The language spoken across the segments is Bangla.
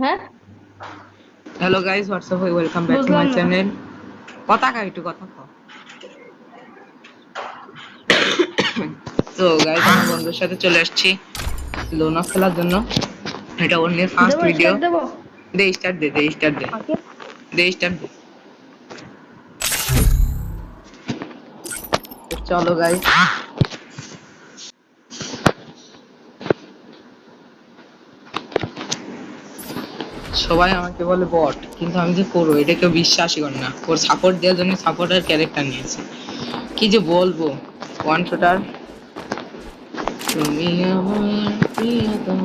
হ্যাঁ hello guys, WhatsApp, welcome back to বুঝলাম মাই না। চ্যানেল। কথা কও, একটু কথা কও। তো গাইস, আমার বন্ধুর সাথে চলে আসছি লোনা খেলার জন্য। এটা ওর নিয়ে ফার্স্ট দেবো ভিডিও। স্টার্ট দেবো। They start they, they start they, okay they start দে। তো চলো গাইস, সবাই আমাকে বলে বট, কিন্তু আমি যে করবো এটা কেউ বিশ্বাসই করে না। ওর সাপোর্ট দেওয়ার জন্য সাপোর্টার ক্যারেক্টার নিয়েছে। কি যে বলবো, ওয়ান শুটার। তুমি আমার প্রিয়তম।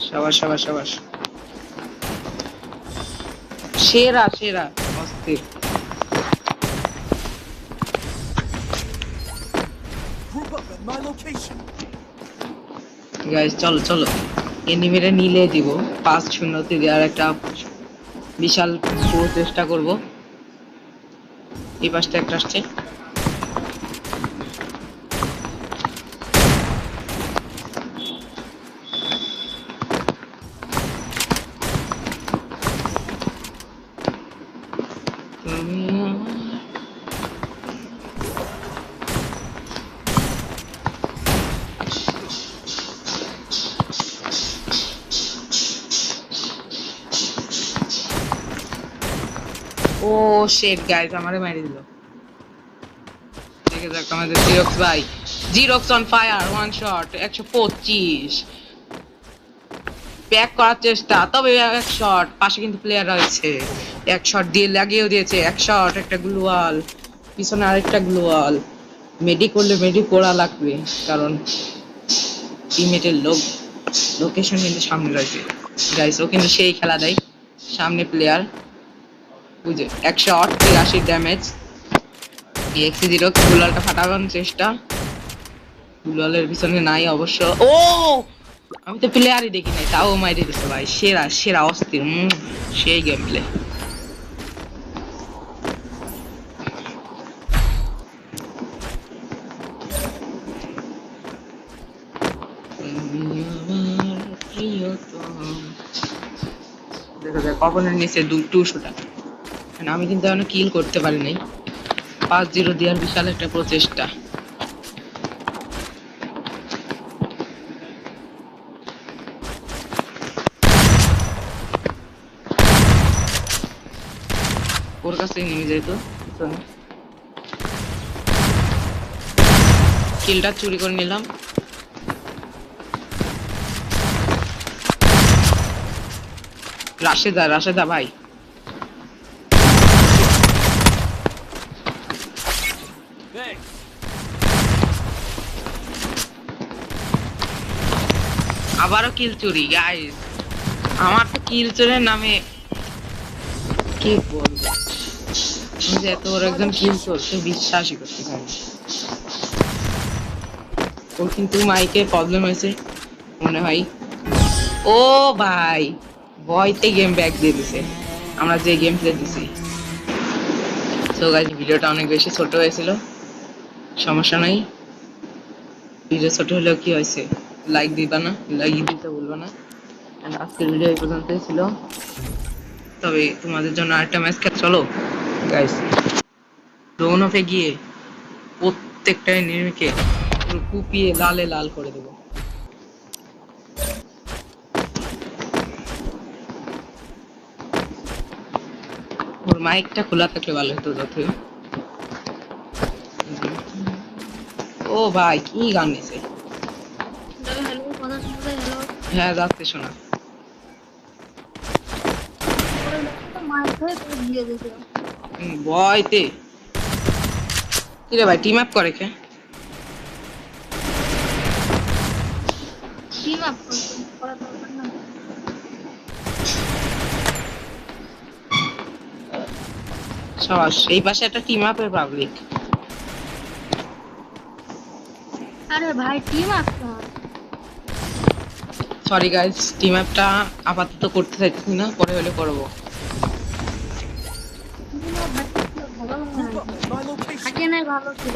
সাবাস সাবাস সাবাস, সেরা সেরা, অস্থির। গাইস চলো চলো, এনিমিরে নিলে দিব 5-0 দেওয়ার একটা বিশাল পুরো চেষ্টা করব। এই পাশটা একটা আসছে। তুমি আমার- ও শেট গাইস, আমারে মেরে দিল। দেখে যাক আমাদের জিরক্স ভাই। Xerox on fire, one shot 125। Back করার চেষ্টা, তবে এক শট। পাশে কিন্তু প্লেয়ার রয়েছে, এক শট দিয়ে লাগিয়েও দিয়েছে। এক শট, একটা গ্লুয়াল, পিছনে আরেকটা গ্লুয়াল। মেডি করলে মেডি করা লাগবে, কারণ টিমমেটের লোকেশন কিন্তু সামনে রয়েছে। গাইস ও কিন্তু সেই খেলা দেয়, সামনে প্লেয়ার। বুঝে 188 ড্যামেজ। এক্সি জিরো গুলালটা ফাটানোর চেষ্টা, গুলালের পিছনে নাই অবশ্য। ও আমি তো প্লেয়ারই দেখি নাই, তাও মাইরে দিচ্ছে ভাই। সেরা সেরা, অস্থির। সেই গেম প্লে। দেখা যায় কখনের নিচে 2 শুটার। আমি কিন্তু এখনো কিল করতে পারি নাই। 5-0 দেওয়ার বিশাল একটা প্রচেষ্টা। ওর কাছে নেমে যেত, কিলটা চুরি করে নিলাম। রাশেদা রাশেদা ভাই, আবারও কিল চুরি। গাইস আমার তো কিল চোরের নামে কি বলবো, আমি যে এত বড় একজন কিল চোর কেউ বিশ্বাসই করতে পারে না। ওর কিন্তু মাইকে প্রবলেম হয়েছে মনে হয়। ও ভাই, ভয়তে গেম ব্যাক দিয়ে দিছে আমরা যে গেম প্লে দিছি। সো গাইস, ভিডিওটা অনেক বেশি ছোট হয়েছিল, সমস্যা নাই। ভিডিও ছোট হলেও কি হয়েছে, লাইক দিবা না, লাইক দিতে ভুলবা না। And আজকের ভিডিও এই পর্যন্তই ছিল। তবে তোমাদের জন্য আরেকটা ম্যাচ খেল, চলো গাইস। ড্রোন অফে গিয়ে প্রত্যেকটা এনিমিকে পুরো কুপিয়ে লালে লাল করে দেবো। ওর মাইকটা খোলা থাকলে ভালো হতো যত। ও ভাই, কি গান নিছে। হ্যালো কথা শুনতে হ্যালো হ্যাঁ যাচ্ছে শোনা। করে তো মাইক হয়ে দিয়ে দিয়েছে। ভয়তে। কিরে ভাই, টিম আপ করে কে? টিম আপ করছে করা দরকার না। সবাস, এই পাশে একটা টিম আপের পাবলিক। আরে ভাই টিম আপ তো হয়। সরি গাইস, টিম অ্যাপটা আপাতত করতে চাইতেছি না, পরে হলে করবো। ভালো লাগে Move না। up to my location. আগে নাই ভালো ছিল।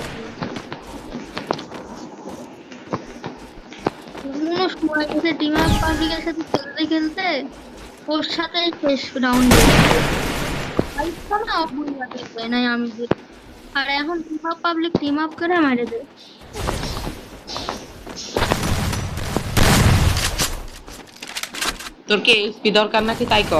কোনো সময় গেছে টিম আপ পাবলিকের সাথে খেলতে খেলতে ওর সাথে শেষ রাউন্ডে ফাইটটা না ভুল লাগে নাই আমি যে আর এখন team up public team up করে মারে দেয়। তোর কি এইচপি দরকার নাকি তাই ক।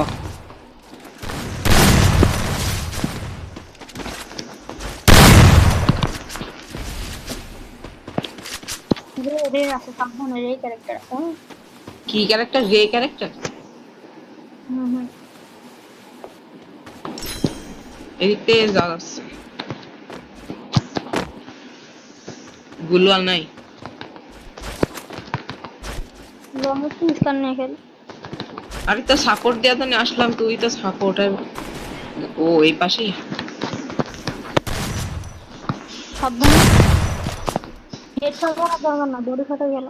রে রে আছে সাবধানে রে ক্যারেক্টার আছে। কি ক্যারেক্টার? রে ক্যারেক্টার? হুম হুম এদিকে যাচ্ছে গুলওয়াল নাই। লম্বা পিস করনে খেল। আরে তো সাপোর্ট দেওয়া তো আসলাম, তুই তো সাপোর্টার। ও এই পাশেই। সাবধানে হেড শট করার দরকার না, বডি শটে গেল।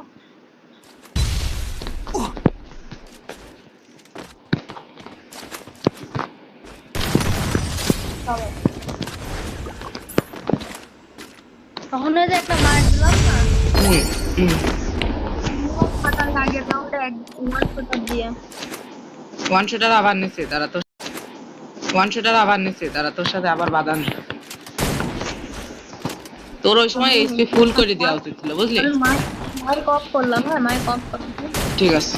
তখন ওই যে একটা মার দিলাম না হুম হুম। ফাটার আগের রাউন্ডে এক ওয়ান শটার দিয়ে। ওয়ান শটার আবার নিচে তারা তো, ওয়ান শটার আবার নিচে তারা, তোর সাথে আবার বাধা নেই। তোর ওই সময় এইচপি ফুল করে দেওয়া উচিত ছিল, বুঝলি? আমি মাইক অফ করলাম, হ্যাঁ মাইক অফ করলাম। ঠিক আছে।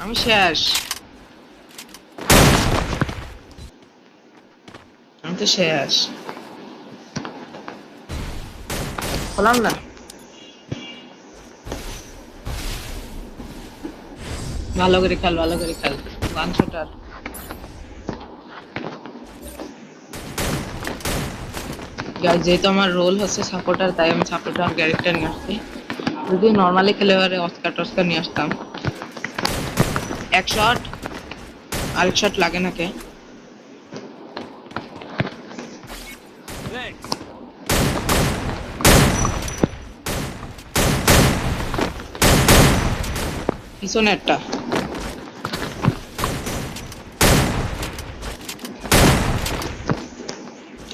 আমি শেষ, আমি তো শেষ হলাম না। ভালো করে খেল, ভালো করে খেল। ওয়ান শটার যেহেতু আমার রোল হচ্ছে সাপোর্টার, তাই আমি সাপোর্টার ক্যারেক্টার নিয়ে আসছি। যদি নর্মালি খেলে এবারে অস্কার টস্কার নিয়ে আসতাম। এক শট, আরেক শট লাগে না কে? Thanks. পিছনে একটা।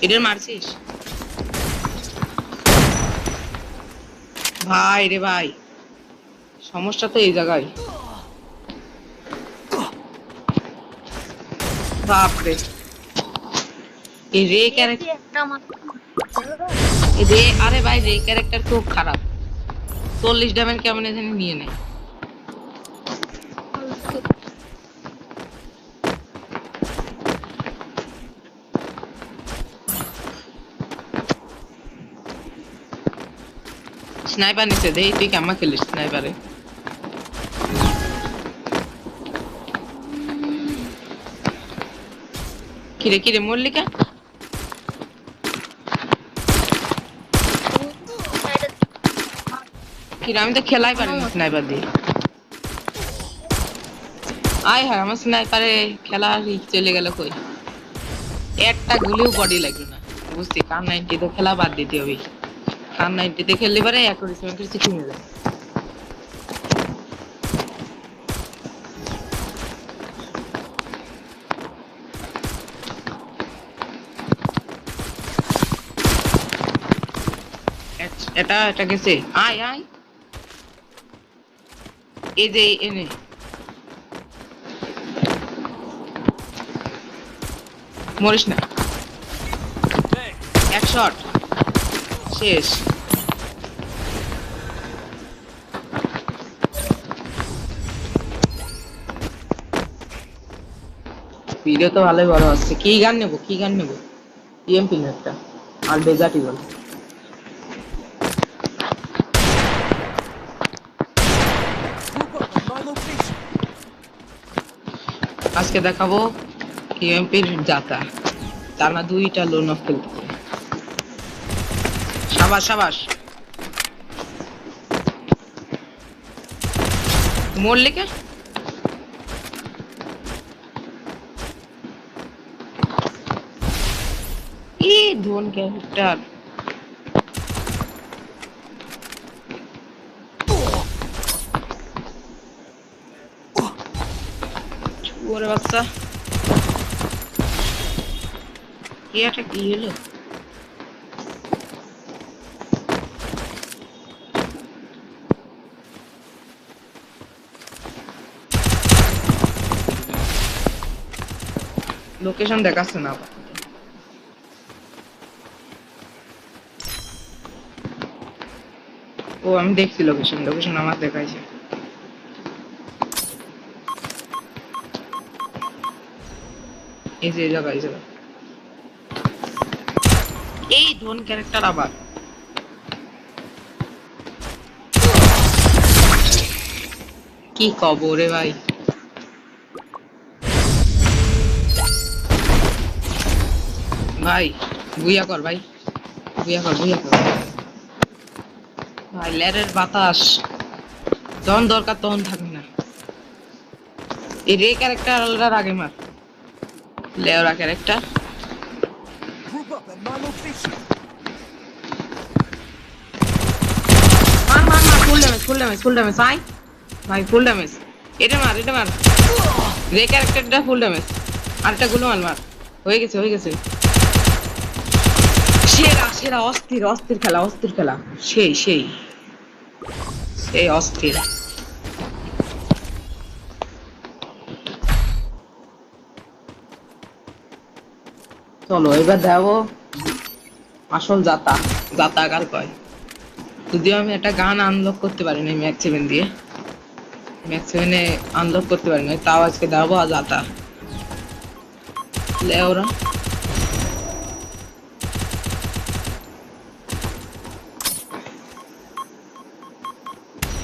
এদের মারছিস ভাই রে ভাই, সমস্যা তো এই জায়গায়। বাপরে, এই রে ক্যারেক্টার, একটা মাত্র রে, আরে ভাই রে ক্যারেক্টার খুব খারাপ। 40 ড্যামেজ কেমন জানি নিয়ে নেয়। স্নাইপার নিচে দেই, তুই কেমন খেলিস স্নাইপারে? কিরে কিরে মল্লিকা, কিরে আমি তো খেলাই পারি না স্নাইপার দিয়ে। আয় হ্যাঁ, আমার স্নাইপারে খেলা চলে গেল কই, একটা গুলিও বডি লাগলো না। বুঝছি কার 90 তে খেলা বাদ দিতে হবে। কার 90 তে খেললে পারে অ্যাকুরেসি কমে যায়। এটা এটা গেছে, আয় আয়, এই যে এনে মরিস না। Thanks. এক শট শেষ। ভিডিও তো ভালোই বড় হচ্ছে। কি গান নেবো, কি গান নেবো? ইএমপি না একটা, আর বেজাটি বল। Move up to my location. আজকে দেখাবো ইএমপির জাতা, টানা 2টা লোন অফ খেলতে। সাবাস সাবাস, মরলে কে? ধোন ক্যারেক্টার। ওরে বাচ্চা, এটা কি হলো? লোকেশন দেখাচ্ছে না। ও আমি দেখছি লোকেশন, লোকেশন আমার দেখাইছে। এই যে এই জায়গা, এই জায়গা। এই ধোন ক্যারেক্টার আবার। কি কব রে ভাই। ভাই বুইয়া কর ভাই, বুইয়া কর, বুইয়া কর ভাই। লেরের বাতাস যখন দরকার তখন থাকবে না। এই রে ক্যারেক্টার আগে মার, লেওরা character. Group up at my location. মার মার মার, full damage, full damage, full damage ভাই, ভাই ফুল ড্যামেজ। এটা মার, এটা মার, রে ক্যারেক্টারটা ফুল ড্যামেজ। আরেকটা গুলো মার, মার। হয়ে গেছে, হয়ে গেছে। সেরা সেরা, অস্থির অস্থির খেলা, অস্থির খেলা, সেই সেই সেই অস্থির। চলো এবার দেবো আসল জাতা, জাতা কার কয়। যদিও আমি একটা গান আনলক করতে পারি না ম্যাক্স 7 দিয়ে, ম্যাক্স 7 আনলক করতে পারি না, তাও আজকে দেবো জাতা। লেওরা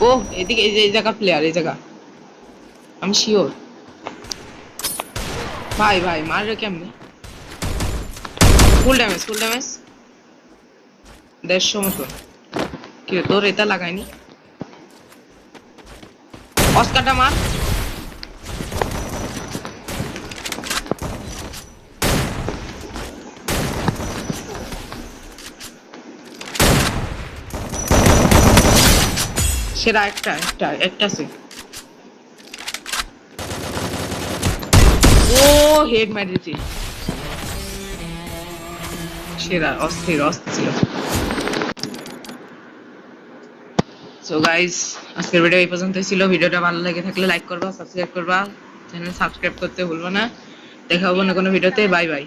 ও এদিকে, এই জায়গা প্লেয়ার, এই জায়গা আমি শিওর। ভাই ভাই মারবে কেমনে? ফুল ড্যামেজ, ফুল ড্যামেজ 150 মতো। কি রে, তোর এটা লাগাইনি? অস্কারটা মার। সেরা একটা একটা একটা আছে। ও হেড মেরেছে, সেরা অস্থির অস্থির। সো গাইস আজকের ভিডিও এই পর্যন্তই ছিল। ভিডিওটা ভালো লেগে থাকলে লাইক করবা, সাবস্ক্রাইব করবা, চ্যানেল সাবস্ক্রাইব করতে ভুলবা না। দেখা হবে অন্য কোনো ভিডিওতে। Bye bye.